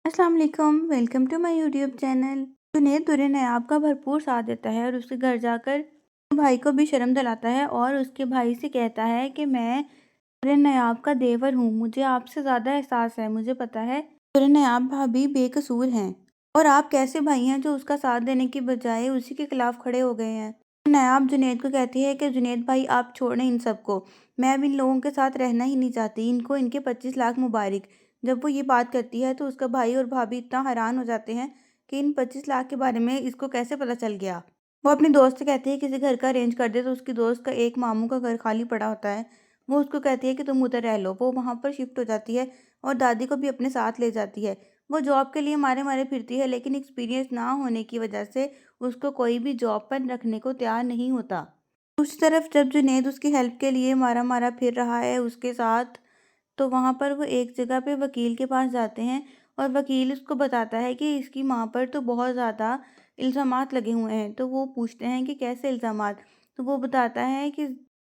अस्सलाम वालेकुम, welcome to my YouTube channel. Junaid Durre Nayab का भरपूर साथ देता है और उसके घर जाकर भाई को भी शर्म दिलाता है और उसके भाई से कहता है कि मैं दुर्रे नायाब का देवर हूँ, मुझे आपसे ज़्यादा एहसास है। मुझे पता है दुर्रे नायाब भाभी बेकसूर हैं और आप कैसे भाई हैं जो उसका साथ देने की बजाय उसी के खिलाफ खड़े हो गए हैं। नायाब जुनैद को कहती है कि जुनैद भाई आप छोड़ें इन सबको, मैं अब इन लोगों के साथ रहना ही नहीं चाहती, इनको इनके 25 लाख मुबारक। जब वो ये बात करती है तो उसका भाई और भाभी इतना हैरान हो जाते हैं कि इन 25 लाख के बारे में इसको कैसे पता चल गया। वो अपनी दोस्त से कहती है किसी घर का अरेंज कर दे, तो उसकी दोस्त का एक मामू का घर खाली पड़ा होता है। वो उसको कहती है कि तुम उधर रह लो। वो वहाँ पर शिफ्ट हो जाती है और दादी को भी अपने साथ ले जाती है। वो जॉब के लिए मारे मारे फिरती है, लेकिन एक्सपीरियंस ना होने की वजह से उसको कोई भी जॉब पर रखने को तैयार नहीं होता। दूसरी तरफ जब जुनैद उसकी हेल्प के लिए मारा मारा फिर रहा है उसके साथ, तो वहाँ पर वो एक जगह पे वकील के पास जाते हैं और वकील उसको बताता है कि इसकी माँ पर तो बहुत ज़्यादा इल्ज़ामात लगे हुए हैं। तो वो पूछते हैं कि कैसे इल्ज़ामात? तो वो बताता है कि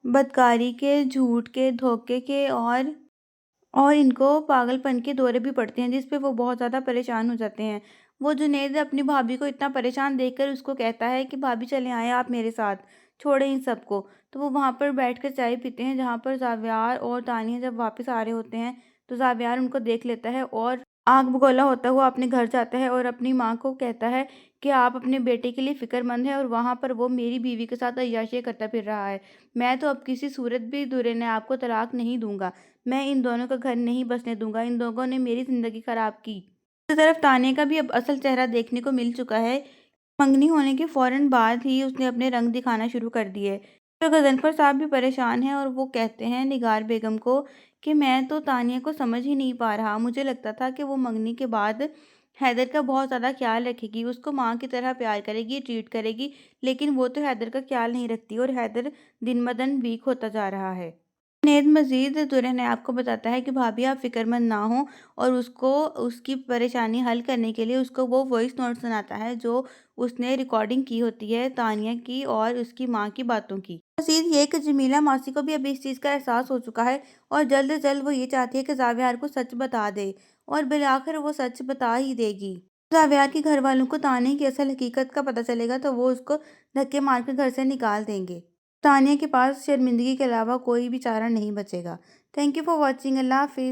बदकारी के, झूठ के, धोखे के और इनको पागलपन के दौरे भी पड़ते हैं, जिस पे वो बहुत ज़्यादा परेशान हो जाते हैं। वो जुनैद अपनी भाभी को इतना परेशान देखकर उसको कहता है कि भाभी चले आएँ आप मेरे साथ, छोड़ें इन सबको। तो वो वहाँ पर बैठकर चाय पीते हैं, जहाँ पर ज़ावियार और तानिया जब वापस आ रहे होते हैं, तो ज़ावियार उनको देख लेता है और आग बगोला होता हुआ अपने घर जाता है और अपनी माँ को कहता है कि आप अपने बेटे के लिए फ़िक्रमंद हैं और वहाँ पर वो मेरी बीवी के साथ अय्याशियाँ करता फिर रहा है। मैं तो अब किसी सूरत भी दुर्रे ने आपको तलाक नहीं दूँगा। मैं इन दोनों का घर नहीं बसने दूंगा, इन लोगों ने मेरी जिंदगी खराब की। दूसरी तरफ तान्या का भी अब असल चेहरा देखने को मिल चुका है। मंगनी होने के फौरन बाद ही उसने अपने रंग दिखाना शुरू कर दिए। तो गजनफर साहब भी परेशान हैं और वो कहते हैं निगार बेगम को कि मैं तो तान्या को समझ ही नहीं पा रहा। मुझे लगता था कि वो मंगनी के बाद हैदर का बहुत ज़्यादा ख्याल रखेगी, उसको माँ की तरह प्यार करेगी, ट्रीट करेगी, लेकिन वो तो हैदर का ख्याल नहीं रखती और हैदर दिन ब दिन वीक होता जा रहा है। जुनैद मजीद दुल्हन ने आपको बताता है कि भाभी आप फिक्रमंद ना हो और उसको उसकी परेशानी हल करने के लिए उसको वो वॉइस नोट सुनाता है जो उसने रिकॉर्डिंग की होती है तानिया की और उसकी माँ की बातों की। मजीद ये कि जमीला मासी को भी अब इस चीज़ का एहसास हो चुका है और जल्द से जल्द वो ये चाहती है कि जावियार को सच बता दे और बिलाखिर वो सच बता ही देगी। जावियार के घर वालों को तानिया की असल हकीकत का पता चलेगा तो वो उसको धक्के मार कर घर से निकाल देंगे। तानिया के पास शर्मिंदगी के अलावा कोई भी चारा नहीं बचेगा। Thank you for watching. अल्लाह हाफिज़।